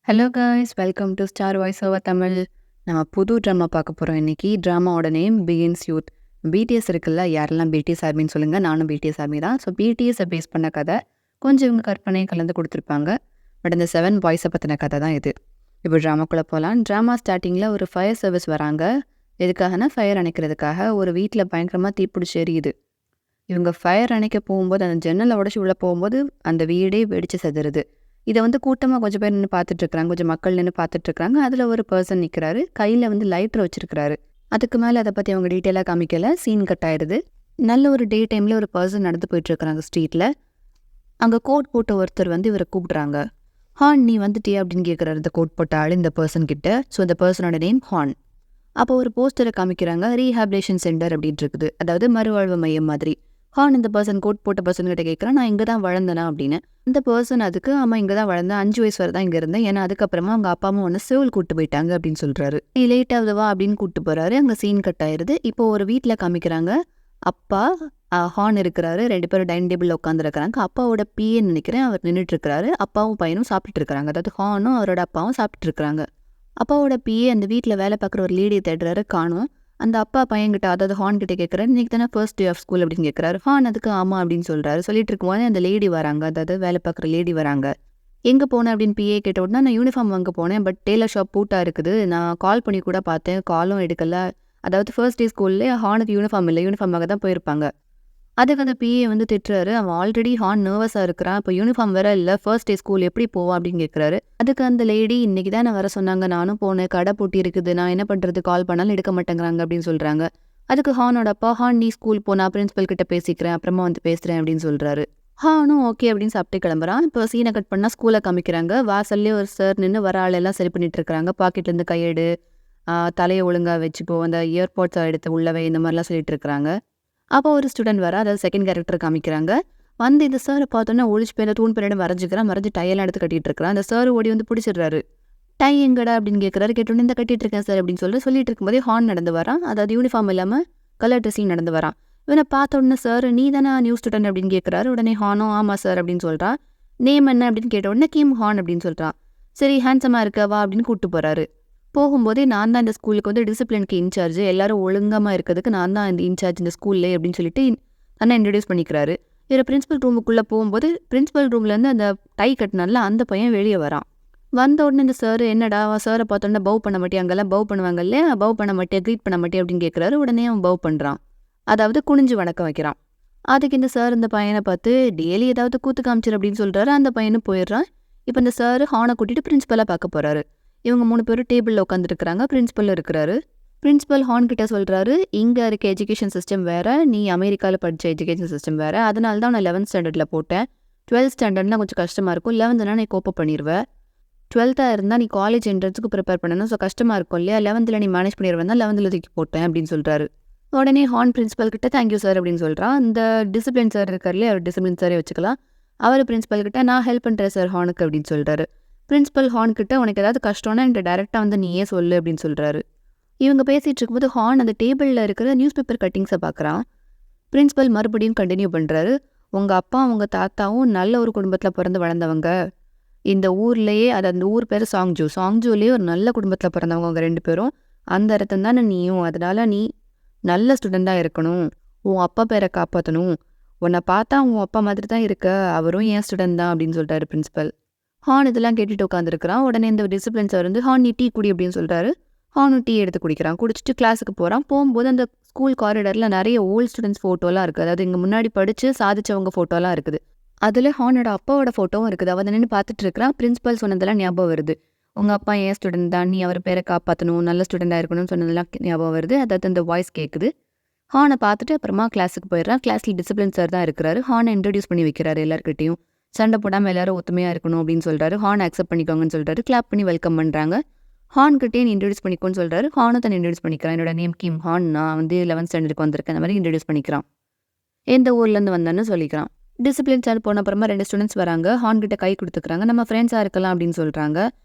Hello guys, welcome to star voice over Tamil. நம்ம புது drama பார்க்க போகிறோம் இன்னைக்கு. ட்ராமாவோட நேம் பிகின்ஸ் யூத். பிடிஎஸ் இருக்குல்ல, யாரெல்லாம் பிடிஎஸ் ஆர்மின்னு சொல்லுங்கள். நானும் பிடிஎஸ் ஆர்மி தான். ஸோ பிடிஎஸை பேஸ் பண்ண கதை கொஞ்சம் இவங்க கற்பனையை கலந்து கொடுத்துருப்பாங்க. பட் இந்த 7 பாய்ஸை பற்றின கதை தான் இது. இப்போ ட்ராமாக்குள்ளே போகலாம். ட்ராமா ஸ்டார்டிங்கில் ஒரு ஃபயர் சர்வீஸ் வராங்க. எதுக்காகனா ஃபயர் அணைக்கிறதுக்காக. ஒரு வீட்டில் பயங்கரமாக தீப்பிடிச்சு எரியுது. இவங்க ஃபயர் அணைக்க போகும்போது அந்த ஜன்னலை உடச்சி உள்ளே போகும்போது அந்த வீடே வெடிச்சு செதறுது. இதை கூட்டமாக கொஞ்சம் பேர் நின்று பார்த்துட்ருக்குறாங்க, கொஞ்சம் மக்கள் நின்று பார்த்துட்ருக்குறாங்க. அதில் ஒரு பர்சன் நிற்கிறாரு, கையில் லைட்டர் வச்சுருக்கிறாரு. அதுக்கு மேலே அதை பற்றி அவங்க டீட்டெயிலாக காமிக்கல, சீன் கட் ஆயிடுது. நல்ல ஒரு டே டைமில் ஒரு பர்சன் நடந்து போயிட்டுருக்குறாங்க ஸ்ட்ரீட்டில். அங்கே கோட் போட்ட ஒருத்தர் இவரை கூப்பிட்றாங்க. ஹான், நீ வந்துட்டியா அப்படின்னு கேட்குறாரு இந்த கோட் போட்ட ஆள் இந்த பர்சன் கிட்ட. ஸோ இந்த பர்சனோட நேம் ஹான். அப்போ ஒரு போஸ்டரை காமிக்கிறாங்க, ரீஹாபிலேஷன் சென்டர் அப்படின்ட்டு இருக்குது, அதாவது மறுவாழ்வு மையம் மாதிரி. ஹான் இந்த பர்சன் கோட் போட்ட பர்சன் கிட்ட கேட்குறான், நான் இங்கே தான் வளர்ந்தேனா அப்படின்னு. இந்த பர்சன் அதுக்கு ஆமாம் இங்கே தான் வளர்ந்தேன், 5 வயசு வரை தான் இங்கே இருந்தேன், ஏன்னா அதுக்கப்புறமா அவங்க அப்பா அம்மா சிவில் கூட்டு போயிட்டாங்க அப்படின்னு சொல்கிறாரு. நீ லேட் ஆகுதுவா அப்படின்னு கூப்பிட்டு போகிறாரு. அங்கே சீன் கட் ஆயிடுது. இப்போ ஒரு வீட்டில் காமிக்கிறாங்க. அப்பா ஹான் இருக்கிறாரு, 2 பேரும் டைனிங் டேபிளில் உட்காந்துருக்கிறாங்க. அப்பாவோட பிஏன்னு நினைக்கிறேன், அவர் நின்றுட்டு இருக்கிறாரு. அப்பாவும் பையனும் சாப்பிட்டுட்டு இருக்கிறாங்க, அதாவது ஹானும் அவரோட அப்பாவும் சாப்பிட்டு இருக்கிறாங்க. அப்பாவோட பிஏ அந்த வீட்டில் வேலை பார்க்குற ஒரு லேடியை தேடுறாரு, காணும். அந்த அப்பா பையன்கிட்ட, அதாவது ஹான் கிட்ட கேட்குறாரு, இன்னைக்கு தானே ஃபர்ஸ்ட் டே ஆஃப் ஸ்கூல் அப்படின்னு கேட்குறாரு. ஹான் அதுக்கு ஆமாம் அப்படின்னு சொல்கிறாரு. சொல்லிட்டு இருக்கும்போது அந்த லேடி வராங்க, அதாவது வேலை பார்க்குற லேடி வராங்க. எங்கே போனேன் அப்படின்னு பிஏ கேட்ட உடனே, நான் யூனிஃபார்ம் வாங்க போனேன், பட் டெய்லர் ஷாப் பூட்டாக இருக்குது, நான் கால் பண்ணி கூட பார்த்தேன், காலும் எடுக்கல. அதாவது ஃபர்ஸ்ட் டே ஸ்கூல்லே ஹானுக்கு யூனிஃபார்ம் இல்லை, யூனிஃபார்மாக தான் போயிருப்பாங்க. அதுக்கு அந்த பிஏ திட்டுறாரு, அவன் ஆல்ரெடி ஹான் நர்வஸாக இருக்கிறான், இப்போ யூனிஃபார்ம் வேற இல்லை, ஃபர்ஸ்ட் டே ஸ்கூல் எப்படி போவான் அப்படின்னு கேட்குறாரு. அதுக்கு அந்த லேடி, இன்னைக்கு தான் நான் வர சொன்னாங்க, நானும் போனேன், கடை பூட்டி இருக்குது, நான் என்ன பண்ணுறது, கால் பண்ணாலும் எடுக்க மாட்டேங்கிறாங்க அப்படின்னு சொல்கிறாங்க. அதுக்கு ஹானோட அப்பா, ஹான் நீ ஸ்கூல் போனா பிரின்சிபல் கிட்ட பேசிக்கிறேன், அப்புறமா பேசுகிறேன் அப்படின்னு சொல்கிறாரு. ஹானும் ஓகே அப்படின்னு சாப்பிட்டு கிளம்புறான். இப்போ சீனை கட் பண்ணால் ஸ்கூலை காமிக்கிறாங்க. வாசல்லே ஒரு சார் நின்று வர ஆளெல்லாம் சரி பண்ணிட்டு இருக்கிறாங்க. பாக்கெட்லேருந்து கையெடு, தலையை ஒழுங்காக வச்சுக்கோ, அந்த இயர்பாட்ஸை எடுத்து உள்ளவே, இந்த மாதிரிலாம் சொல்லிட்டு இருக்கிறாங்க. அப்போ ஒரு ஸ்டூடெண்ட் வர, அதாவது செகண்ட் கேரக்டர் காமிக்கிறாங்க. இந்த சாரை பார்த்தோன்னா ஒழிச்சு போய் தூண் பின்னாடி மறைஞ்சிக்கிறான், மறைஞ்சு டையெல்லாம் எடுத்து கட்டிட்டு இருக்கிறான். அந்த சார் ஓடி பிடிச்சிடுறாரு. டை எங்கடா அப்படின்னு கேட்குறாரு. கேட்டோன்னே இந்த கட்டிட்டு இருக்கேன் சார் அப்படின்னு சொல்லிட்டு இருக்கும்போதே ஹான் நடந்து வரான், அதாவது யூனிஃபார்ம் இல்லாமல் கலர் ட்ரெஸ்ஸிங் நடந்து வரான். இவனை பார்த்த உடனே சார் நீ தானே நியூ ஸ்டூடெண்ட் அப்படின்னு கேட்குறாரு. உடனே ஹானும் ஆமாம் சார் அப்படின்னு சொல்கிறான். நேம் என்ன அப்படின்னு கேட்ட உடனே கிம் ஹான் அப்படின்னு சொல்கிறான். சரி ஹேண்ட்ஸமாக இருக்கவா அப்படின்னு கூப்பிட்டு போகிறாரு. போகும்போதே நான் தான் இந்த ஸ்கூலுக்கு டிசிப்ளினுக்கு இன்சார்ஜ், எல்லாரும் ஒழுங்கமாக இருக்கிறதுக்கு நான் தான் இந்த இன்சார்ஜ் இந்த ஸ்கூல்லே அப்படின்னு சொல்லிட்டு தன்னை இன்ட்ரடியூஸ் பண்ணிக்கிறாரு. இவர் பிரின்சிபல் ரூமுக்குள்ளே போகும்போது பிரின்சிபல் ரூம்லேருந்து அந்த டை கட்டினால அந்த பையன் வெளியே வரான். வந்த உடனே இந்த சார் என்னடா சாரை பார்த்தோன்னே பவ் பண்ண மாட்டியா, அங்கெல்லாம் பவ் பண்ணுவாங்க இல்லையா, பவ் பண்ண மாட்டியா, க்ரீட் பண்ண மாட்டியா அப்படின்னு கேட்குறாரு. உடனே அவன் பவ் பண்ணுறான், அதாவது குனிஞ்சு வணக்கம் வைக்கிறான். அதுக்கு இந்த சார் இந்த பையனை பார்த்து டெய்லி ஏதாவது கூத்து காமிச்சிரு அப்படின்னு சொல்கிறாரு. அந்த பையனும் போயிடுறான். இப்போ இந்த சார் ஹானை கூட்டிகிட்டு பிரின்சிபலாக பார்க்க போகிறாரு. இவங்க 3 பேரும் டேபிளில் உட்காந்துருக்குறாங்க. பிரின்சிபல் இருக்கிறாரு. பிரின்சிபல் ஹான் கிட்ட சொல்கிறாரு, இங்கே இருக்க எஜுகேஷன் சிஸ்டம் வேறு, நீ அமெரிக்காவில் படித்த எஜுகேஷன் சிஸ்டம் வேறு, அதனால தான் நான் 11th ஸ்டாண்டர்டில் போட்டேன். 12th ஸ்டாண்டர்ட்னா கொஞ்சம் கஷ்டமாக இருக்கும், 11th நீ கோப்பப் பண்ணிடுவேன். 12th இருந்தால் நீ காலேஜ் என்ட்ரன்ஸுக்கு ப்ரிப்பேர் பண்ணணும், ஸோ கஷ்டமாக இருக்கும் இல்லையா, 11th நீ மேனேஜ் பண்ணிடுவேன் தான் 11th தூக்கி போட்டேன் அப்படின்னு சொல்கிறாரு. உடனே ஹான் பிரின்சிபல் கிட்ட தேங்க்யூ சார் அப்படின்னு சொல்கிறான். அந்த டிசிப்ளின் சார் இருக்கார் இல்லையா, அவர் டிசிப்ளின் சாரே வச்சுக்கலாம். அவர் பிரின்சிபல் கிட்ட நான் ஹெல்ப் பண்ணுறேன் சார் ஹானுக்கு அப்படின்னு சொல்கிறாரு. பிரின்சிபல் ஹான் கிட்ட உனக்கு ஏதாவது கஷ்டம்னா என்கிட்ட டேரெக்டாக நீயே சொல்லு அப்படின்னு சொல்கிறாரு. இவங்க பேசிகிட்டு இருக்கும்போது ஹான் அந்த டேபிளில் இருக்கிற நியூஸ் பேப்பர் கட்டிங்ஸை பார்க்குறான். பிரின்சிபல் மறுபடியும் கண்டினியூ பண்ணுறாரு. உங்கள் அப்பா உங்கள் தாத்தாவும் நல்ல ஒரு குடும்பத்தில் பிறந்து வளர்ந்தவங்க, இந்த ஊர்லேயே, அது அந்த ஊர் பேர் சாங்ஜூலேயே ஒரு நல்ல குடும்பத்தில் பிறந்தவங்க அவங்க 2 பேரும். அந்த இடத்துல தானே நீயும், அதனால் நீ நல்ல ஸ்டூடெண்ட்டாக இருக்கணும், உன் அப்பா பேரை காப்பாற்றணும், உன்னை பார்த்தா உன் அப்பா மாதிரி தான் இருக்க, அவரும் ஏன் ஸ்டூடெண்ட் தான் அப்படின்னு சொல்கிறாரு பிரின்சிபல். ஹான் இதெல்லாம் கேட்டுட்டு உட்காந்துருக்கிறான். உடனே இந்த டிசிப்ளின் சார் ஹான் நீ டீ குடி அப்படின்னு சொல்கிறாரு. ஹானும் டீ எடுத்து குடிக்கிறான். குடிச்சிட்டு கிளாஸுக்கு போகிறான். போகும்போது அந்த ஸ்கூல் காரிடரில் நிறைய ஓல்டு ஸ்டூடெண்ட்ஸ் ஃபோட்டோலாம் இருக்குது, அதாவது இங்கே முன்னாடி படித்து சாதிச்சவங்க ஃபோட்டோலாம் இருக்குது. அதில் ஹானோட அப்பாவோட ஃபோட்டோவும் இருக்குது. அவன் நின்று பார்த்துட்டு இருக்கிறான். பிரின்சிபல் சொன்னதெல்லாம் ஞாபகம் வருது. உங்கள் அப்பா ஏன் ஸ்டூடெண்ட் தான், நீ அவர் பேரை காப்பாற்றணும், நல்ல ஸ்டூடெண்ட்டாக இருக்கணும்னு சொன்னதெல்லாம் ஞாபகம் வருது. அதாவது அந்த வாய்ஸ் கேட்குது. ஹானை பார்த்துட்டு அப்புறமா கிளாஸுக்கு போயிடுறான். கிளாஸில் டிசிப்ளின் சார் தான் இருக்கிறாரு. ஹானை இன்ட்ரடியூஸ் பண்ணி வைக்கிறாரு எல்லாருக்கிட்டையும். சண்டை போடாமல் எல்லாரும் ஒத்துமையாக இருக்கணும் அப்படின்னு சொல்கிறாரு. ஹான் அக்செப்ட் பண்ணிக்கோங்கன்னு சொல்கிறாரு. கிளாப் பண்ணி வெல்கம் பண்ணுறாங்க. ஹான் கிட்டே நீ இன்ட்ரடியூஸ் பண்ணிக்கோன்னு சொல்கிறாரு. ஹானும் தன்னை இன்ட்ரடியூஸ் பண்ணிக்கிறான். என்னோட நேம் கிம் ஹான், நான் 11th ஸ்டாண்டர்டுக்கு வந்திருக்கேன், அந்த மாதிரி இன்ட்ரடியூஸ் பண்ணிக்கிறான். எந்த ஊர்லேருந்து வந்தேன்னு சொல்லிக்கிறான். டிசிப்ளின் சார் போன அப்புறமா 2 ஸ்டூடெண்ட்ஸ் வராங்க. ஹான் கிட்ட கை கொடுத்துக்கிறாங்க. நம்ம ஃப்ரெண்ட்ஸாக இருக்கலாம் அப்படின்னு சொல்கிறாங்க.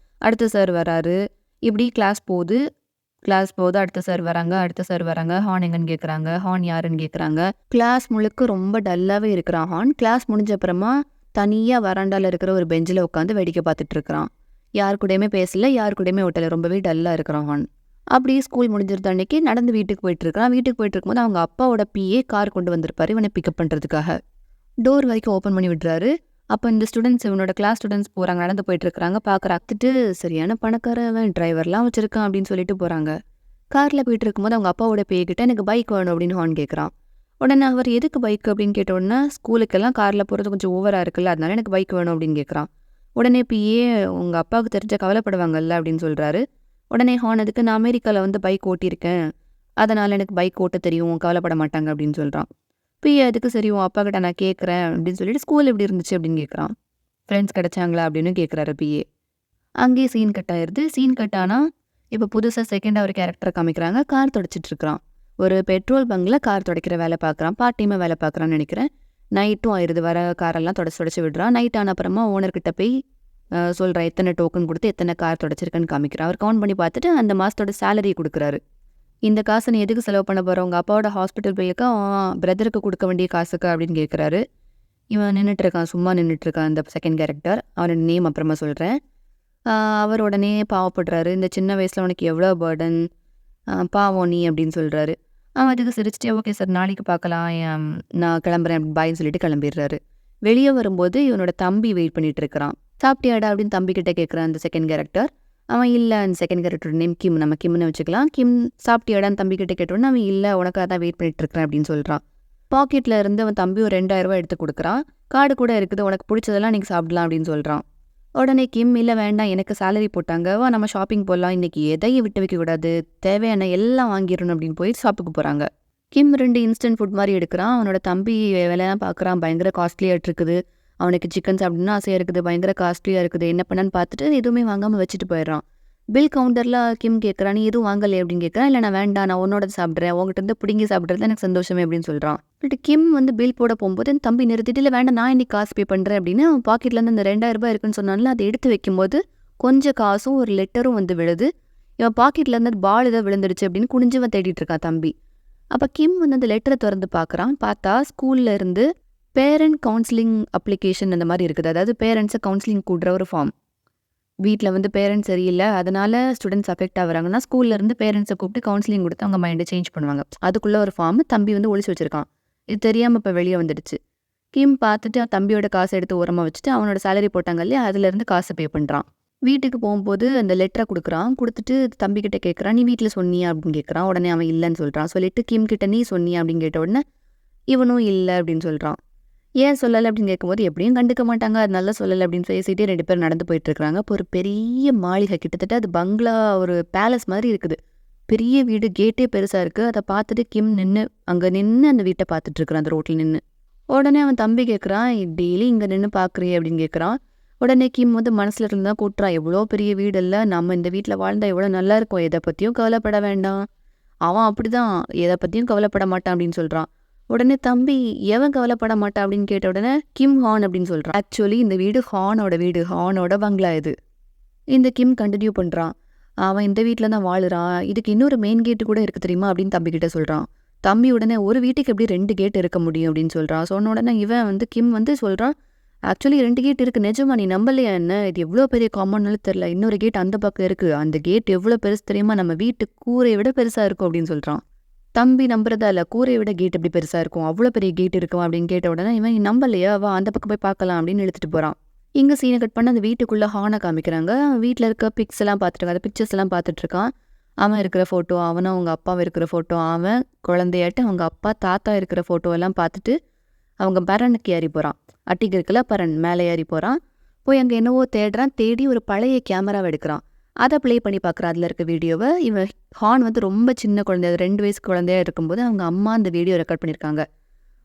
அடுத்த சார் வராரு. இப்படி கிளாஸ் போகுது. அடுத்த சார் வராங்க. ஹான் எங்கன்னு கேட்குறாங்க. ஹான் யாருன்னு கேட்குறாங்க. கிளாஸ் முழுக்க ரொம்ப டல்லாகவே இருக்கிறான் ஹான். கிளாஸ் முடிஞ்ச அப்புறமா தனியாக வராண்டாவில் இருக்கிற ஒரு பெஞ்சில் உட்காந்து வேடிக்கை பார்த்துட்டு இருக்கிறான். யார் கூடயுமே பேசல, யார் கூடயுமே ஒட்டல. ரொம்பவே டல்லா இருக்கிறான் ஹான். அப்படியே ஸ்கூல் முடிஞ்சிருந்த அன்னைக்கு நடந்து வீட்டுக்கு போயிட்டுருக்கான். வீட்டுக்கு போயிட்டுருக்கும்போது அவங்க அப்பாவோட பிஏ கார் கொண்டு வந்திருப்பாரு இவனை பிக்கப் பண்ணுறதுக்காக. டோர் வரைக்கும் ஓப்பன் பண்ணி விடுறாரு. அப்போ இந்த ஸ்டூடெண்ட்ஸ் இவனோட கிளாஸ் ஸ்டூடெண்ட்ஸ் போகிறாங்க, நடந்து போயிட்டுருக்காங்க. பார்த்துட்டு சரியான பணக்காரன் அவன், டிரைவர்லாம் வச்சிருக்கான் அப்படின்னு சொல்லிட்டு போகிறாங்க. காரில் போயிட்டு இருக்கும்போது அவங்க அப்பாவோட பேய்கிட்ட எனக்கு பைக் வேணும் அப்படின்னு ஹான் கேட்குறான். உடனே அவர் எதுக்கு பைக் அப்படின்னு கேட்ட உடனே ஸ்கூலுக்கெல்லாம் காரில் போகிறது கொஞ்சம் ஓவராக இருக்குல்ல, அதனால எனக்கு பைக் வேணும் அப்படின்னு கேட்குறான். உடனே பிஏ உங்கள் அப்பாவுக்கு தெரிஞ்ச கவலைப்படுவாங்கல்ல அப்படின்னு சொல்கிறாரு. உடனே ஹான் அதுக்கு நான் அமெரிக்காவில் வந்து பைக் ஓட்டியிருக்கேன், அதனால் எனக்கு பைக் ஓட்ட தெரியும், கவலைப்பட மாட்டாங்க அப்படின்னு சொல்கிறான். பிஏ அதுக்கு சரி உன் அப்பா கிட்ட நான் கேட்குறேன் அப்படின்னு சொல்லிட்டு ஸ்கூல் எப்படி இருந்துச்சு அப்படின்னு கேட்குறான். ஃப்ரெண்ட்ஸ் கிடைச்சாங்களா அப்படின்னு கேட்குறாரு பிஏ. அங்கேயே சீன் கட் ஆயிடுது. சீன் கட் ஆனால் இப்போ புதுசாக செகண்டாக ஒரு கேரக்டரை காமிக்கிறாங்க. கார் துடைச்சிட்டு இருக்கிறான். ஒரு பெட்ரோல் பங்கில் கார் துடைக்கிற வேலை பார்க்குறான். பார்ட் டைமாக வேலை பார்க்குறான்னு நினைக்கிறேன். நைட்டும் ஆயிடுது, வர காரெல்லாம் துடைச்சி விடுறான். நைட் ஆன அப்புறமா ஓனர்கிட்ட போய் சொல்கிறான் எத்தனை டோக்கன் கொடுத்து எத்தனை கார் துடைச்சிருக்குன்னு காமிக்கிறான். அவர் கவுண்ட் பண்ணி பார்த்துட்டு அந்த மாதத்தோட சேலரி கொடுக்குறாரு. இந்த காசை நீ எதுக்கு செலவு பண்ண போகிற, உங்கள் அப்பாவோட ஹாஸ்பிட்டல் பில்லுக்கு பிரதருக்கு கொடுக்க வேண்டிய காசுக்கு அப்படின்னு கேட்குறாரு. இவன் நின்றுட்டுருக்கான், சும்மா நின்றுட்டுருக்கான் அந்த செகண்ட் கேரக்டர். அவனோட நேம் அப்புறமா சொல்கிறேன். அவர் உடனே பாவப்படுறாரு. இந்த சின்ன வயசில் உனக்கு எவ்வளோ பேர்டன், பாவம் நீ அப்படின்னு சொல்கிறாரு. அவன் அதுக்கு சிரிச்சிட்டே ஓகே சார் நாளைக்கு பார்க்கலாம், நான் கிளம்புறேன் பாய்ன்னு சொல்லிட்டு கிளம்பிடுறாரு. வெளியே வரும்போது இவனோட தம்பி வெயிட் பண்ணிட்டு இருக்கிறான். சாப்பிட்டியாடா அப்படின்னு தம்பிக்கிட்ட கேட்குறான் அந்த செகண்ட் கேரக்டர். அவன் இல்லை, அந்த செகண்ட் கேரக்டரோட நேம் கிம், நம்ம கிம்னு வச்சுக்கலாம். கிம் சாப்பிட்டியாடான்னு தம்பிக்கிட்ட கேட்டோன்னு அவன் இல்லை உனக்காக தான் வெயிட் பண்ணிட்டு இருக்கிறேன் அப்படின்னு சொல்கிறான். பாக்கெட்டில் இருந்து அவன் தம்பி ஒரு 2000 ரூபா எடுத்து கொடுக்குறான். கார்டு கூட இருக்குது, உனக்கு பிடிச்சதெல்லாம் நீங்கள் சாப்பிடலாம் அப்படின்னு சொல்கிறான். உடனே கிம் இல்லை வேண்டாம், எனக்கு சேலரி போட்டாங்க, வா நம்ம ஷாப்பிங் போடலாம், இன்றைக்கி எதையும் விட்டு வைக்கக்கூடாது, தேவையான எல்லாம் வாங்கிடணும் அப்படின்னு போய் ஷாப்புக்கு போகிறாங்க. கிம் 2 இன்ஸ்டன்ட் ஃபுட் மாதிரி எடுக்கிறான். அவனோட தம்பி வேலையெல்லாம் பார்க்குறான், பயங்கர காஸ்ட்லியாக இருக்குது. அவனுக்கு சிக்கன் சாப்பிடணும்னு ஆசையாக இருக்குது, பயங்கர காஸ்ட்லியாக இருக்குது, என்ன பண்ணான்னு பார்த்துட்டு எதுவுமே வாங்காமல் வச்சுட்டு போயிடுறான். பில் கவுண்டரில் கிம் கேட்குறான், நீ எதுவும் வாங்கலை அப்படின்னு கேட்குறான். இல்லை நான் வேண்டாம், நான் உன்னோட சாப்பிட்றேன், உங்ககிட்ட இருந்து பிடிங்கி சாப்பிட்றது எனக்கு சந்தோஷமே அப்படின்னு சொல்கிறான். பட் கிம் வந்து பில் போட போகும்போது என் தம்பி நிறுத்திட்டு இல்லை வேண்டாம் நான் இன்னைக்கு காசு பே பண்ணுறேன் அப்படின்னு அவன் பாக்கெட்லேருந்து அந்த 2000 ரூபாய் இருக்குன்னு சொன்னால அதை எடுத்து வைக்கும்போது கொஞ்சம் காசும் ஒரு லெட்டரும் வந்து விழுது. இவன் பாக்கெட்லேருந்து பால் ஏதோ விழுந்துடுச்சு அப்படின்னு குனிஞ்சவன் தேடிட்டு இருக்கான் தம்பி. அப்போ கிம் வந்து அந்த லெட்டரை திறந்து பார்க்குறான். பார்த்தா ஸ்கூல்ல இருந்து பேரண்ட் கவுன்சிலிங் அப்ளிகேஷன் அந்த மாதிரி இருக்குது. அதாவது பேரண்ட்ஸை கவுன்சிலிங் கூடுற ஒரு ஃபார்ம். வீட்டில் வந்து பேரண்ட்ஸ் சரியில்லை, அதனால ஸ்டூடெண்ட்ஸ் அஃபெக்ட் ஆகுறாங்கன்னா ஸ்கூல்லேருந்து பேரண்ட்ஸை கூப்பிட்டு கவுன்சிலிங் கொடுத்து அவங்க மைண்டை சேஞ்ச் பண்ணுவாங்க. அதுக்குள்ளே ஒரு ஃபார்ம் தம்பி வந்து ஒழிச்சு வச்சிருக்கான். இது தெரியாமல் இப்போ வெளியே வந்துடுச்சு. கிம் பார்த்துட்டு தம்பியோட காசை எடுத்து ஓரமாக வச்சுட்டு அவனோட சேலரி போட்டாங்க இல்லையா, அதுலேருந்து காசை பே பண்ணுறான். வீட்டுக்கு போகும்போது அந்த லெட்டரை கொடுக்குறான். கொடுத்துட்டு தம்பிக்கிட்ட கேட்குறான், நீ வீட்டில் சொன்னியா அப்படின்னு கேட்குறான். உடனே அவன் இல்லைன்னு சொல்கிறான். சொல்லிட்டு கிம் கிட்ட நீ சொன்னியா அப்படின்னு கேட்ட உடனே இவனும் இல்லை அப்படின்னு சொல்கிறான். ஏன் சொல்லலை அப்படின்னு கேட்கும்போது எப்படியும் கண்டுக்க மாட்டாங்க, அதனால சொல்லலை அப்படின்னு பேசிகிட்டே 2 பேர் நடந்து போயிட்டுருக்குறாங்க. இப்போ ஒரு பெரிய மாளிகை, கிட்டத்தட்ட அது பங்களா, ஒரு பேலஸ் மாதிரி இருக்குது. பெரிய வீடு, கேட்டே பெருசாக இருக்குது. அதை பார்த்துட்டு கிம் அங்கே நின்று அந்த வீட்டை பார்த்துட்ருக்குறான், அந்த ரோட்டில் நின்று. உடனே அவன் தம்பி கேட்குறான், டெய்லி இங்கே நின்று பார்க்குறியே அப்படின்னு கேட்குறான். உடனே கிம் வந்து மனசில் இருந்து தான் கூட்டுறான், எவ்வளோ பெரிய வீடு இல்லை, நம்ம இந்த வீட்டில் வாழ்ந்தா எவ்வளோ நல்லா இருக்கும், எதை பற்றியும் கவலைப்பட வேண்டாம். அவன் அப்படி தான், எதை பற்றியும் கவலைப்பட மாட்டான் அப்படின்னு சொல்கிறான். உடனே தம்பி எவன் கவலைப்பட மாட்டான் அப்படின்னு கேட்ட உடனே கிம் ஹான் அப்படின்னு சொல்கிறான். ஆக்சுவலி இந்த வீடு ஹானோட வீடு, ஹானோட பங்களா இது. இந்த கிம் கண்டினியூ பண்ணுறான், அவன் இந்த வீட்டில் தான் வாழுறான், இதுக்கு இன்னொரு மெயின் கேட்டு கூட இருக்குது தெரியுமா அப்படின்னு தம்பிக்கிட்ட சொல்கிறான். தம்பி உடனே ஒரு வீட்டுக்கு எப்படி 2 கேட் இருக்க முடியும் அப்படின்னு சொல்கிறான். சொன்ன உடனே இவன் வந்து கிம் வந்து சொல்கிறான், ஆக்சுவலி 2 கேட் இருக்குது, நிஜமா நீ நம்பலையா என்ன, இது எவ்வளோ பெரிய காம்பவுண்ட்னாலும் தெரில, இன்னொரு கேட் அந்த பக்கம் இருக்குது, அந்த கேட் எவ்வளோ பெருசு தெரியுமா, நம்ம வீட்டு கூரையை விட பெருசாக இருக்கும் அப்படின்னு சொல்கிறான். தம்பி நம்புறதா இல்லை, கூரையை விட கேட் எப்படி பெருசாக இருக்கும், அவ்வளோ பெரிய கேட் இருக்கும் அப்படின்னு கேட்ட உடனே இவன் நம்பலையா, வா அந்த பக்கம் போய் பார்க்கலாம் அப்படின்னு இழுத்துட்டு போகிறான். இங்கே சீனை கட் பண்ண அந்த வீட்டுக்குள்ளே ஹானை காமிக்கிறாங்க. வீட்டில் இருக்க பிக்ஸ் எல்லாம் பார்த்துட்டு அந்த பிக்சர்ஸ் எல்லாம் பார்த்துட்ருக்கான். அவன் இருக்கிற ஃபோட்டோ, அவனும் அவங்க அப்பாவும் இருக்கிற ஃபோட்டோ, அவன் குழந்தையாட்டு அவங்க அப்பா தாத்தா இருக்கிற ஃபோட்டோ எல்லாம் பார்த்துட்டு அவங்க பரனுக்கு ஏறி போகிறான். அட்டிக்கு இருக்குல்ல பரன், மேலே ஏறி போகிறான். போய் அங்கே என்னவோ தேடுறான். தேடி ஒரு பழைய கேமராவை எடுக்கிறான். அதை ப்ளே பண்ணி பார்க்குறான் அதில் இருக்க வீடியோவை. இவன் ஹான் வந்து ரொம்ப சின்ன குழந்தைய, 2 வயசு குழந்தையா இருக்கும்போது அவங்க அம்மா அந்த வீடியோ ரெக்கார்ட் பண்ணியிருக்காங்க.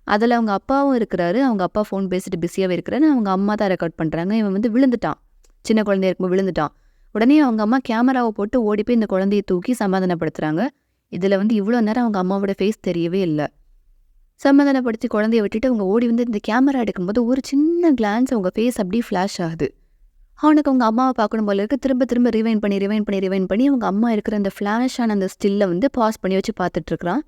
அதில் அவங்க அப்பாவும் இருக்கிறாரு, அவங்க அப்பா ஃபோன் பேசிட்டு பிஸியாகவே இருக்கிறாரு, அவங்க அம்மா தான் ரெக்கார்ட் பண்ணுறாங்க. இவன் வந்து விழுந்துட்டான், சின்ன குழந்தைய இருக்கும்போது விழுந்துட்டான். உடனே அவங்க அம்மா கேமராவை போட்டு ஓடி போய் இந்த குழந்தையை தூக்கி சமாதானப்படுத்துகிறாங்க. இதில் வந்து இவ்வளோ நேரம் அவங்க அம்மாவோட ஃபேஸ் தெரியவே இல்லை. சமாதானப்படுத்தி குழந்தைய விட்டுட்டு அவங்க ஓடி வந்து இந்த கேமரா எடுக்கும்போது ஒரு சின்ன கிளான்ஸ் அவங்க ஃபேஸ் அப்படியே ஃப்ளாஷ் ஆகுது. அவனுக்கு அவங்க அம்மாவை பார்க்கணும் போல இருக்குது. திரும்ப திரும்ப ரிவைன் பண்ணி அவங்க அம்மா இருக்கிற அந்த ஃப்ளாஷான அந்த ஸ்டில்லை வந்து பாஸ் பண்ணி வச்சு பார்த்துட்ருக்குறான்.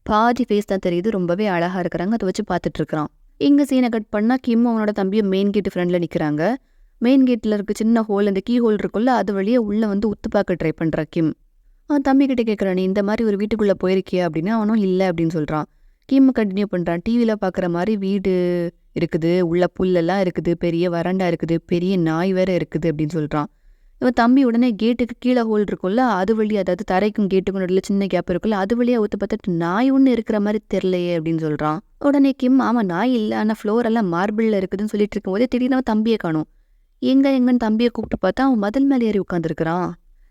பாதி ஃபேஸ் தான் தெரியுது, ரொம்பவே அழகாக இருக்கிறாங்க, அதை வச்சு பார்த்துட்ருக்குறான். இங்கே சீனை கட் பண்ணால் கிம் அவனோட தம்பியும் மெயின் கேட்டு ஃப்ரெண்டில் நிற்கிறாங்க. மெயின் கேட்டில் இருக்க சின்ன ஹோல், அந்த கீ ஹோல் இருக்குல்ல, அது வழியா உள்ள வந்து உத்து பார்க்க ட்ரை பண்றா கிம். அவன் தம்பிகிட்ட கேட்குறான், "நீ இந்த மாரி ஒரு வீட்டுக்குள்ள போயிருக்கியா?" அப்படின்னு. அவனும் இல்ல அப்படின்னு சொல்றான். கிம் கன்டின்யூ பண்றான். டிவில பார்க்குற மாரி வீடு இருக்குது. உள்ள புல்லெல்லாம் இருக்குது. பெரிய வராண்டா இருக்குது. பெரிய நாய் வேற இருக்குது அப்படின்னு சொல்றான். இவன் தம்பி உடனே கேட்டுக்கு கீழ ஹோல் இருக்குல்ல, அது வழியா, அதாவது தரைக்கும் கேட்டுக்கும் நடுவுல சின்ன கேப் இருக்குல்ல, அது வழியா உத்து பார்த்துட்டு நாய் ஒண்ணு இருக்கிற மாரி தெரியலையே அப்படின்னு சொல்றான். உடனே கிம், ஆமா நாய் இல்ல, ஆனா ஃப்ளோர் எல்லாம் மார்பிள்ல இருக்குதுன்னு சொல்லிட்டு இருக்கும்போதே திடீர்னு அவன் தம்பிய காணோம். எங்கன்னு தம்பிய கூப்பிட்டு பார்த்தா அவன் மதில் மேல ஏறி உட்காந்துருக்கிறான்.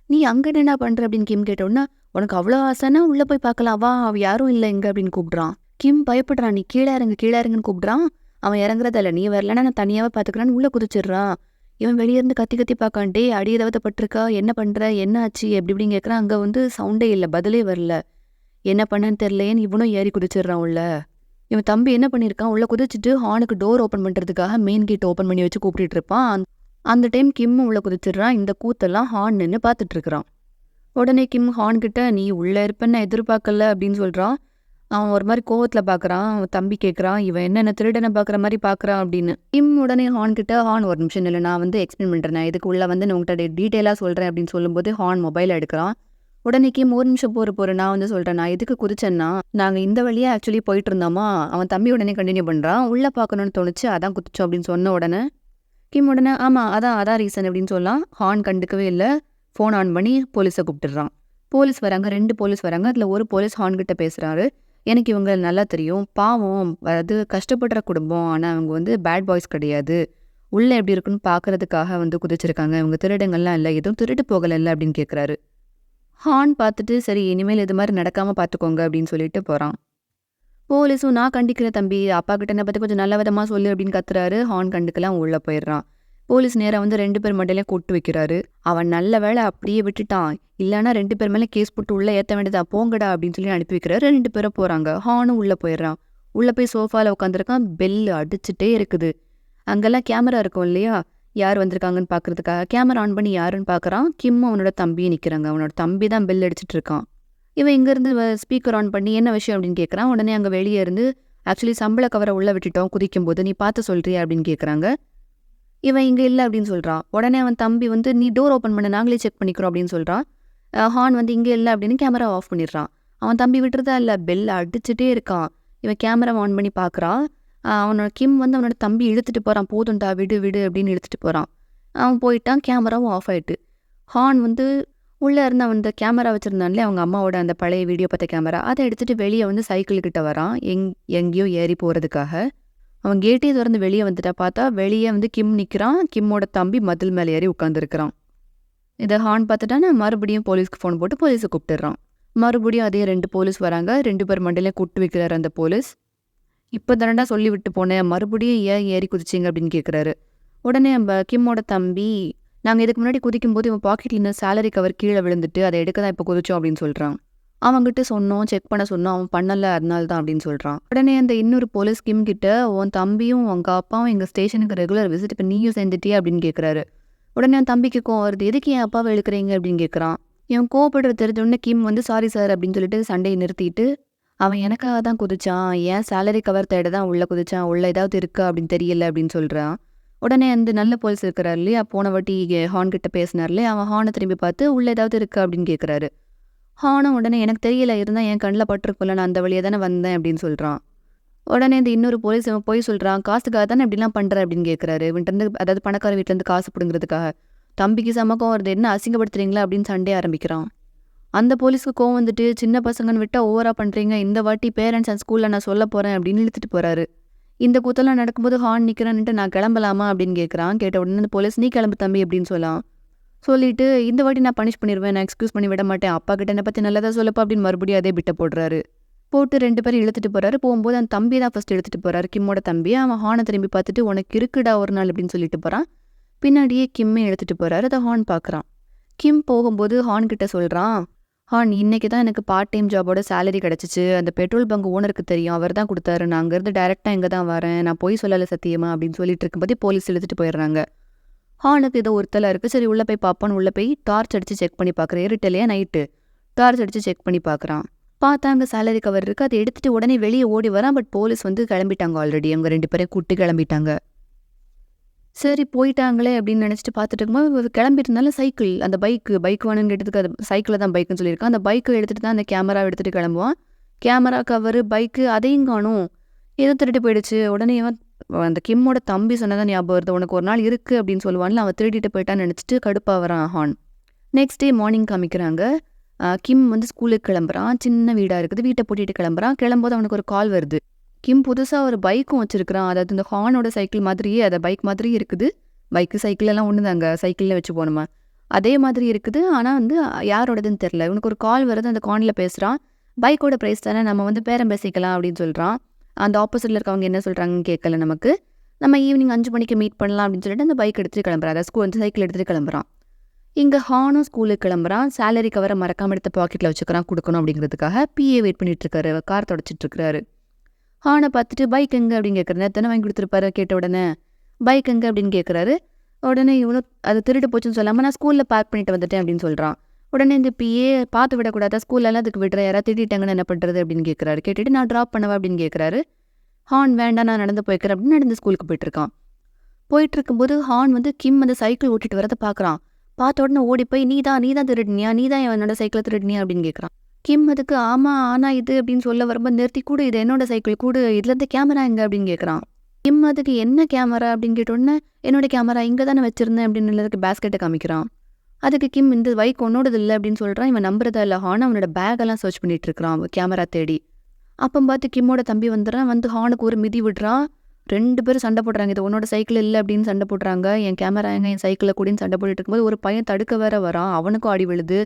"நீ அங்க என்னடா பண்ற?" அப்படின்னு கிம் கேட்டோன்னா, "உனக்கு அவ்வளோ ஆசைன்னா உள்ள போய் பார்க்கலாம் வா, அவ யாரும் இல்ல இங்க" அப்படின்னு கூப்பிடுறான். கிம் பயப்படுறான். "நீ கீழ இறங்கு கீழ இறங்குன்னு" கூப்பிடுறான். அவன் இறங்குறதில்ல. "நீ வரலன்னா நான் தனியாவே பார்த்துக்கிறேன்னு" உள்ள குதிச்சிடுறான். இவன் வெளிய இருந்து கத்தி கத்தி பார்க்கான். "டேய் அடி ஏதாவது பட்டிருக்கா? என்ன பண்ற? என்ன ஆச்சு?" எப்படி இப்படின்னு கேட்குறான். அங்க வந்து சவுண்டே இல்ல, பதிலே வரல. என்ன பண்ணன்னு தெரியலையேன்னு இவனும் ஏறி குதிச்சிடுறான் உள்ள. இவன் தம்பி என்ன பண்ணியிருக்கான், உள்ள குதிச்சுட்டு ஹானுக்கு டோர் ஓப்பன் பண்றதுக்காக மெயின் கேட் ஓப்பன் பண்ணி வச்சு கூப்பிட்டுட்டு இருப்பான். அந்த டைம் கிம்மும் உள்ள குதிச்சிடுறான். இந்த கூத்தெல்லாம் ஹான் நின்னு பார்த்துட்டு இருக்கிறான். உடனே கிம் ஹான் கிட்ட, "நீ உள்ள இருப்பேன்னு நான் எதிர்பார்க்கல" அப்படின்னு சொல்றான். அவன் ஒரு மாரி கோவத்துல பார்க்குறான். அவன் தம்பி கேட்குறான், "இவன் என்ன திருடனை பார்க்குற மாரி பார்க்குறான்" அப்படின்னு. கிம் உடனே ஹான் கிட்ட, "ஹான் ஒரு நிமிஷம் நில்லு, நான் வந்து எக்ஸ்பிளைன் பண்றேன். நான் இதுக்கு உள்ள வந்து நான் உன்கிட்ட டீட்டெயிலா சொல்றேன்" அப்படின்னு சொல்லும்போது ஹான் மொபைல் எடுக்கிறான். உடனே கிம், "ஒரு நிமிஷம் பொறு நான் வந்து சொல்றேன். நான் எதுக்கு குதிச்சேன்னா, நாங்க இந்த வழியா ஆக்சுவலி போயிட்டு இருந்தோமா." அவன் தம்பி உடனே கண்டினியூ பண்றான். "உள்ள பார்க்கணும்னு தோணுச்சு, அதான் குதிச்சோம்" அப்படின்னு சொன்ன உடனே கிம் உடனே, "ஆமா அதான் ரீசன்" அப்படின்னு சொல்லலாம். ஹார்ன் கண்டுக்கவே இல்ல. ஃபோன் ஆன் பண்ணி போலீஸை கூப்பிட்டுடுறான். போலீஸ் வராங்க. 2 போலீஸ் வராங்க. அதில் ஒரு போலீஸ் ஹார்ன் கிட்ட பேசுறாரு. "எனக்கு இவங்க நல்லா தெரியும். பாவம், அது கஷ்டப்படுற குடும்பம். ஆனா அவங்க வந்து பேட் பாய்ஸ் கிடையாது. உள்ள எப்படி இருக்குன்னு பார்க்கறதுக்காக வந்து குதிச்சிருக்காங்க. இவங்க திருடங்கள்லாம் இல்ல. எதுவும் திருட்டு போகலைல்ல" அப்படின்னு கேட்குறாரு. ஹார்ன் பார்த்துட்டு, "சரி இனிமேல் இது மாதிரி நடக்காம பார்த்துக்கோங்க" அப்படின்னு சொல்லிட்டு போறான். போலீஸும், "நான் கண்டிக்கிறேன் தம்பி. அப்பா கிட்ட என்னை பத்தி கொஞ்சம் நல்ல விதமா சொல்லு" அப்படின்னு கத்துறாரு. ஹார்ன் கண்டுக்கலாம். உள்ள போயிடுறான். போலீஸ் நேரா வந்து 2 பேர் மண்டையிலயும் கொட்டு வைக்கிறாரு. அவன் நல்ல வேளை அப்படியே விட்டுட்டான். இல்லன்னா 2 பேர் மேல கேஸ் போட்டு உள்ள ஏத்த வேண்டியதா, போங்கடா அப்படின்னு சொல்லி அனுப்பி வைக்கிறாரு. 2 பேரும் போறாங்க. ஹானும் உள்ள போயிடுறான். உள்ள போய் சோஃபால உட்காந்துருக்கான். பெல் அடிச்சுட்டே இருக்குது. அங்கெல்லாம் கேமரா இருக்கும் இல்லையா? யார் வந்திருக்காங்கன்னு பார்க்கறதுக்காக கேமரா ஆன் பண்ணி யாருன்னு பார்க்கறான். கிம்மும் அவனோட தம்பியும் நிக்கிறாங்க. அவனோட தம்பி தான் பெல் அடிச்சிட்டு இருக்கான். இவன் இங்கேருந்து ஸ்பீக்கர் ஆன் பண்ணி என்ன விஷயம் அப்படின்னு கேட்குறான். உடனே அங்கே வெளியே இருந்து, "ஆக்சுவலி சம்பள கவரை உள்ள விட்டுட்டோம் குதிக்கும்போது, நீ பார்த்து சொல்றியா" அப்படின்னு கேட்குறாங்க. இவன் இங்கே இல்லை அப்படின்னு சொல்கிறான். உடனே அவன் தம்பி வந்து, "நீ டோர் ஓப்பன் பண்ணு, நாங்களே செக் பண்ணிக்கிறோம்" அப்படின்னு சொல்கிறான். ஹார்ன் வந்து இங்கே இல்லை அப்படின்னு கேமரா ஆஃப் பண்ணிடுறான். அவன் தம்பி விட்டுறதா இல்லை, பெல் அடிச்சுட்டே இருக்கான். இவன் கேமரா ஆன் பண்ணி பார்க்குறான். அவனோட கிம் வந்து அவனோட தம்பி இழுத்துட்டு போகிறான். "போதும்டா விடு விடு" அப்படின்னு இழுத்துட்டு போகிறான். அவன் போயிட்டான். கேமராவும் ஆஃப் ஆயிட்டு. ஹார்ன் வந்து உள்ளே இருந்து அவன் இந்த கேமரா வச்சுருந்தான்லே அவங்க அம்மாவோட அந்த பழைய வீடியோ பார்த்த கேமரா, அதை எடுத்துகிட்டு வெளியே வந்து சைக்கிள் கிட்ட வரான். எங்கேயோ ஏறி போகிறதுக்காக. அவன் கேட்டே திறந்து வெளியே வந்துட்டா பார்த்தா வெளியே வந்து கிம் நிற்கிறான். கிம்மோட தம்பி மதில் மேலே ஏறி உட்காந்துருக்கிறான். இதை ஹார்ன் பார்த்துட்டானா மறுபடியும் போலீஸ்க்கு ஃபோன் போட்டு போலீஸை கூப்பிட்டுறான். மறுபடியும் அதே 2 போலீஸ் வராங்க. 2 பேர் மண்டையில கூட்டு வைக்கிறாரு அந்த போலீஸ். "இப்போ தானடா சொல்லி விட்டு போனேன், மறுபடியும் ஏன் ஏறி குதிச்சிங்க" அப்படின்னு கேட்குறாரு. உடனே நம்ம கிம்மோட தம்பி, "நாங்கள் இதுக்கு முன்னாடி குதிக்கும்போது இவன் பாக்கெட்ல இருந்த சேலரி கவர் கீழே விழுந்துட்டு அதை எடுக்க தான் இப்போ குதிச்சோம்" அப்படின்னு சொல்கிறான். அவன்கிட்ட சொன்னோம், செக் பண்ண சொன்னோம், அவன் பண்ணல அதனால தான் அப்படின்னு சொல்கிறான். உடனே அந்த இன்னொரு போலீஸ் கிம் கிட்ட, "உன் தம்பியும் உங்க அப்பாவும் எங்கள் ஸ்டேஷனுக்கு ரெகுலர் விசிட், இப்போ நீயும் சேர்ந்துட்டியா" அப்படின்னு கேட்குறாரு. உடனே அவன் தம்பிக்கு கோவம் வருது. "எதுக்கு என் அப்பாவை இழுக்கிறீங்க" அப்படின்னு கேட்குறான். இவன் கோவப்படுறது தெரிஞ்ச உடனே கிம் வந்து, "சாரி சார்" அப்படின்னு சொல்லிட்டு சண்டையை நிறுத்திட்டு, "அவன் எனக்காக தான் குதிச்சான், ஏன் சேலரி கவர் தேட தான் உள்ள குதிச்சான், உள்ள ஏதாவது இருக்கா அப்படின்னு தெரியல" அப்படின்னு சொல்கிறான். உடனே அந்த நல்ல போலீஸ் இருக்கிறார் இல்லையா, போன வாட்டி ஹார்ன் கிட்ட பேசினார் இல்லையா, அவன் ஹார்னை திரும்பி பார்த்து, "உள்ள ஏதாவது இருக்கா" அப்படின்னு கேட்குறாரு. ஹானும் உடனே, "எனக்கு தெரியல, இருந்தால் என் கண்ணில் பட்டிருக்கும்ல, நான் அந்த வழியாக தானே வந்தேன்" அப்படின்னு சொல்கிறான். உடனே இந்த இன்னொரு போலீஸ் இவன் போய் சொல்கிறான். "காசுக்காக தானே இப்படிலாம் பண்ணுற" அப்படின்னு கேட்குறாரு. இவன்ட்டு அதாவது பணக்கார வீட்டிலேருந்து காசு பிடுங்கிறதுக்காக. தம்பிக்கு சமக்கம் வருது. "என்ன அசிங்கப்படுத்துறீங்களா" அப்படின்னு சண்டே ஆரம்பிக்கிறான். அந்த போலீஸ்க்கு கோவம் வந்துட்டு, "சின்ன பசங்கன்னு விட்டா ஓவரா பண்ணுறீங்க, இந்த வாட்டி பேரண்ட்ஸ் அண்ட் ஸ்கூலில் நான் சொல்ல போகிறேன்" அப்படின்னு இழுத்துட்டு போகிறாரு. இந்த கூத்தெல்லாம் நடக்கும்போது ஹார்ன் நிற்கிறான்ட்டு, "நான் கிளம்பலாமா" அப்படின்னு கேட்குறான். கேட்ட உடனே அந்த போலீஸ், "நீ கிளம்பு தம்பி" அப்படின்னு சொல்லலாம். சொல்லிட்டு, "இந்த வாட்டி நான் பனிஷ் பண்ணிடுவேன், நான் எக்ஸ்கியூஸ் பண்ணி விட மாட்டேன், அப்பா கிட்ட என்னை பற்றி நல்லதாக சொல்லப்பா" அப்படின்னு மறுபடியும் அதே பிட்ட போடுறாரு. போட்டு 2 பேரும் இழுத்துட்டு போகிறாரு. போகும்போது அந்த தம்பி தான் ஃபஸ்ட் இழுத்துட்டு போகிறாரு, கிம்மோட தம்பி. அவன் ஹார்னை திரும்பி பார்த்துட்டு, "உனக்கு இருக்குடா ஒரு நாள்" அப்படின்னு சொல்லிட்டு போகிறான். பின்னாடியே கிம்மே இழுத்துட்டு போகிறாரு. அதை ஹார்ன் பார்க்குறான். கிம் போகும்போது ஹார்ன் கிட்ட சொல்கிறான், "ஹார்ன், இன்னைக்கு தான் எனக்கு பார்ட் டைம் ஜாபோட சேலரி கிடச்சிச்சு. அந்த பெட்ரோல் பங்க் ஓனருக்கு தெரியும், அவர் தான் கொடுத்தாரு. நான் அங்கேருந்து டைரெக்டாக இங்கே தான் வரேன், நான் போய் சொல்லலை சத்தியமா" அப்படின்னு சொல்லிட்டு இருக்கும்போதே போலீஸ் இழுத்துட்டு போயிடுறாங்க. ஹார்னுக்கு ஏதோ ஒருத்தலாக இருக்குது. சரி உள்ளே போய் பார்ப்போன்னு உள்ளே போய் டார்ச் அடித்து செக் பண்ணி பார்க்குறேன். இருட்டலையா நைட்டு. டார்ச் அடித்து செக் பண்ணி பார்க்குறான். பார்த்தா அங்கே சேலரி கவர் இருக்குது. அதை எடுத்துகிட்டு உடனே வெளியே ஓடி வரான். பட் போலீஸ் வந்து கிளம்பிட்டாங்க ஆல்ரெடி. அவங்க 2 பேரையும் கூட்டு கிளம்பிட்டாங்க. சரி போயிட்டாங்களே அப்படின்னு நினச்சிட்டு பார்த்துட்டு இருக்கும்போது கிளம்பிட்டு சைக்கிள் அந்த பைக் வேணும்னு கேட்டதுக்கு அது சைக்கிளில் தான் பைக்குன்னு சொல்லியிருக்கான். அந்த பைக்கை எடுத்துகிட்டு தான் அந்த கேமராவை எடுத்துகிட்டு கிளம்புவான். கேமரா கவரு, பைக்கு அதையும் காணும். ஏதோ திருட்டு போயிடுச்சு. உடனே அந்த கிம்மோட தம்பி சொன்னதான் ஞாபகம் வருது. உனக்கு ஒரு நாள் இருக்குது அப்படின்னு சொல்லுவான்ல, அவன் திருடிட்டு போயிட்டான்னு நினச்சிட்டு கடுப்பாக வரான் ஹான். நெக்ஸ்ட் டே மார்னிங் காமிக்கிறாங்க. கிம் ஸ்கூலுக்கு கிளம்புறான். சின்ன வீடாக இருக்குது. வீட்டை பூட்டிட்டு கிளம்புறான். கிளம்போது அவனுக்கு ஒரு கால் வருது. கிம் புதுசாக ஒரு பைக்கும் வச்சிருக்கிறான். அதாவது இந்த ஹானோட சைக்கிள் மாதிரியே அதை பைக் மாதிரியே இருக்குது. பைக்கு சைக்கிள் எல்லாம் ஒன்று தாங்க, சைக்கிளில் வச்சு போகணுமா அதே மாதிரி இருக்குது. ஆனால் யாரோடதுன்னு தெரில. இவனுக்கு ஒரு கால் வருது. அந்த காலில் பேசுகிறான். பைக்கோட ப்ரைஸ் தானே, நம்ம பேரம் பேசிக்கலாம் அப்படின்னு சொல்கிறான். அந்த ஆப்போசிட்டில் இருக்கவங்க என்ன சொல்கிறாங்கன்னு கேட்கல நமக்கு. நம்ம ஈவினிங் 5 மணிக்கு மீட் பண்ணலாம் அப்படின்னு சொல்லிட்டு அந்த பைக் எடுத்துகிட்டு கிளம்புறான். அதாவது சைக்கிள் எடுத்துகிட்டு கிளம்புறான். இங்கே ஹானும் ஸ்கூலுக்கு கிளம்புறான். சேலரி கவரை மறக்காம எடுத்து பாக்கெட்டில் வச்சுக்கிறான் கொடுக்கணும் அப்படிங்கிறதுக்காக. பிஏ வெயிட் பண்ணிட்டு இருக்காரு. கார் தொடச்சிட்டு இருக்காரு. ஹானை பார்த்துட்டு பைக் எங்கே அப்படின்னு கேட்குறாரு. நேத்தானே வாங்கி கொடுத்துருப்பாரு. கேட்ட உடனே பைக் எங்கே அப்படின்னு கேட்குறாரு. உடனே இவனும் அது திருட்டு போச்சுன்னு சொல்லாமல் நான் ஸ்கூலில் பார்க் பண்ணிட்டு வந்துட்டேன் அப்படின்னு சொல்கிறான். உடனே இந்த பிஏ பார்த்து விடக்கூடாதா, ஸ்கூல்லலாம் அதுக்கு விடுற, யாராவது திட்டாங்கன்னு என்ன பண்ணுறது அப்படின்னு கேட்குறாரு. கேட்டுட்டு நான் ட்ராப் பண்ணவா அப்படின்னு கேட்குறாரு. ஹான் வேண்டாம் நான் நடந்து போய்க்கிறேன் அப்படின்னு நடந்து ஸ்கூலுக்கு போயிட்டுருக்கான். போயிட்டு இருக்கும்போது ஹான் கிம் சைக்கிள் ஓட்டிட்டு வரதை பார்க்குறான். பார்த்த உடனே ஓடி போய் நீ தான் திருடினியா, நீ தான் என்னோட சைக்கிளை திருடினியா அப்படின்னு கேட்குறான். கிம் அதுக்கு ஆமாம் ஆனால் இது அப்படின்னு சொல்ல வரும்போது நிறுத்தி கூட இது என்னோட சைக்கிள் கூட, இதுலேருந்து கேமரா எங்கே அப்படின்னு கேட்குறான். கிம் அதுக்கு என்ன கேமரா அப்படின்னு கேட்டோடனே என்னோட கேமரா இங்கே தானே வச்சிருந்தேன் அப்படின்னு பேஸ்கெட்டை காமிக்கிறான். அதுக்கு கிம் இந்த பைக் உன்னோடது இல்லை அப்படின்னு சொல்கிறான். இவன் நம்புறதா இல்லை. ஹான் அவனோட பேக்கெல்லாம் சர்ச் பண்ணிட்டு இருக்கிறான் கேமரா தேடி. அப்போ பார்த்து கிம்மோட தம்பி வந்துடுறான். ஹானுக்கு ஒரு மிதி விடுறான். 2 பேரும் சண்டை போடுறாங்க. இது உன்னோட சைக்கிள் இல்லை அப்படின்னு சண்டை போடுறாங்க. என் கேமரா எங்க, என் சைக்கிளை கூடின்னு சண்டை போட்டுட்டு இருக்கும்போது ஒரு பையன் தடுக்க வேற வரான். அவனுக்கும் அடி விழுது.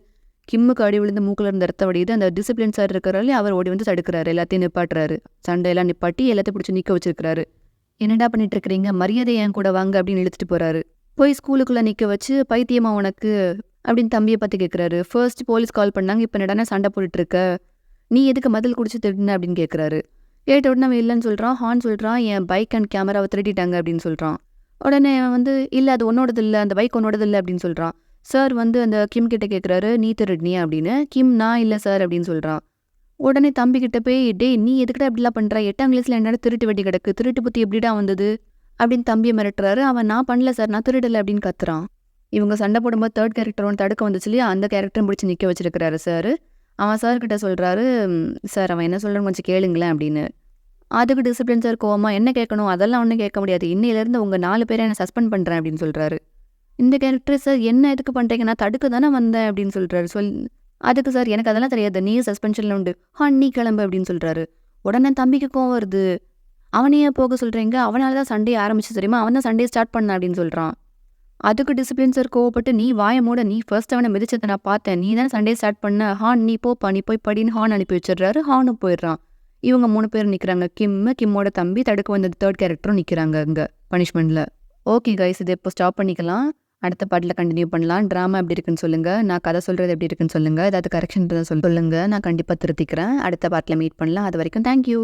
கிம்முக்கு அடி விழுந்து மூக்கில் இருந்து ரத்த வடியுது. அந்த டிசிப்ளின் சார் இருக்கிறாரு. அவர் ஓடி தடுக்கிறாரு. எல்லாத்தையும் நிப்பாட்டுறாரு. சண்டையெல்லாம் நிப்பாட்டி எல்லாத்தையும் பிடிச்சி நிற்க வச்சிருக்கிறாரு. என்னடா பண்ணிட்டு இருக்கிறீங்க, மரியாதை என் கூட வாங்க அப்படின்னு இழுத்துட்டு போறாரு. போய் ஸ்கூலுக்குள்ளே நிற்க வச்சு பைத்தியமா உனக்கு அப்படின்னு தம்பியை பற்றி கேட்குறாரு. ஃபர்ஸ்ட் போலீஸ் கால் பண்ணாங்க, இப்போ என்னடானே சண்டை போட்டுட்டு இருக்க, நீ எதுக்கு மதில் குடிச்சு திருடின அப்படின்னு கேட்குறாரு. கேட்ட உடனே அவன் இல்லைன்னு சொல்கிறான். ஹான் சொல்கிறான் என் பைக் அண்ட் கேமராவை திருடிட்டாங்க அப்படின்னு சொல்கிறான். உடனே இல்லை அது உன்னோடது இல்லை, அந்த பைக் உன்னோடது இல்லை அப்படின்னு சொல்கிறான். சார் அந்த கிம் கிட்ட கேட்குறாரு நீ திருடினியா அப்படின்னு. கிம் நான் இல்லை சார் அப்படின்னு சொல்கிறான். உடனே தம்பி கிட்ட போய் நீ எதுக்கிட்ட அப்படிலாம் பண்ணுற, 8ஆம் கிளாஸில் என்னோட திருட்டு வெட்டி கிடக்கு, திருட்டு புத்தி எப்படிடா வந்தது அப்படின்னு தம்பியை மிரட்டுறாரு. அவன் நான் பண்ணல சார், நான் திருடலை அப்படின்னு கத்துறான். இவங்க சண்டை போடும்போது 3rd கேரக்டர் ஒன்று தடுக்க வந்துச்சு இல்லையா, அந்த கேரக்டரும் பிடிச்சி நிற்க வச்சிருக்கிறாரு சார். அவன் சார்கிட்ட சொல்கிறாரு சார் அவன் என்ன சொல்கிறான்னு கொஞ்சம் கேளுங்களேன் அப்படின்னு. அதுக்கு டிசிப்ளின் சார் கோவமா என்ன கேட்கணும், அதெல்லாம் ஒன்றும் கேட்க முடியாது, இன்னையிலேருந்து உங்கள் 4 பேரை என்ன சஸ்பெண்ட் பண்ணுறேன் அப்படின்னு சொல்கிறாரு. இந்த கேரக்டர் சார் என்ன எதுக்கு பண்ணுறீங்க, நான் தடுக்க தானே வந்தேன் அப்படின்னு சொல்கிறாரு. அதுக்கு சார் எனக்கு அதெல்லாம் தெரியாது, நீ சஸ்பென்ஷனில் உண்டு, நீ கிளம்பு அப்படின்னு சொல்கிறாரு. உடனே தம்பிக்கு கோவம் வருது. அவனையே போக சொல்கிறீங்க, அவனால தான் சண்டே ஆரம்பிச்சு தெரியுமா, அவன் தான் சண்டே ஸ்டார்ட் பண்ண அப்படின்னு சொல்கிறான். அதுக்கு டிசிப்ளின் சார் கோவப்பட்டு நீ வாய மூட, நீ ஃபர்ஸ்ட் அவனை மிதிச்சதை நான் பார்த்தேன், நீ தானே சண்டே ஸ்டார்ட் பண்ண, நீ போப்பா, நீ போய் படின்னு ஹான் அனுப்பி வச்சிடுறாரு. ஹானும் போயிடுறான். இவங்க 3 பேர் நிற்கிறாங்க. கிம்மோட தம்பி, தடுக்க வந்த 3rd கேரக்டரும் நிற்கிறாங்க இங்கே பனிஷ்மெண்ட்டில். ஓகே கைஸ், இதை இப்போ ஸ்டாப் பண்ணிக்கலாம். அடுத்த பாட்டில் கண்டினியூ பண்ணலாம். ட்ராமா எப்படி இருக்குன்னு சொல்லுங்கள், நான் கதை சொல்கிறது எப்படி இருக்குன்னு சொல்லுங்கள், ஏதாவது கரெக்ஷன் சொல்லுங்கள், நான் கண்டிப்பாக திருத்திக்கிறேன். அடுத்த பாட்டில் மீட் பண்ணலாம். அது வரைக்கும் தேங்க்யூ.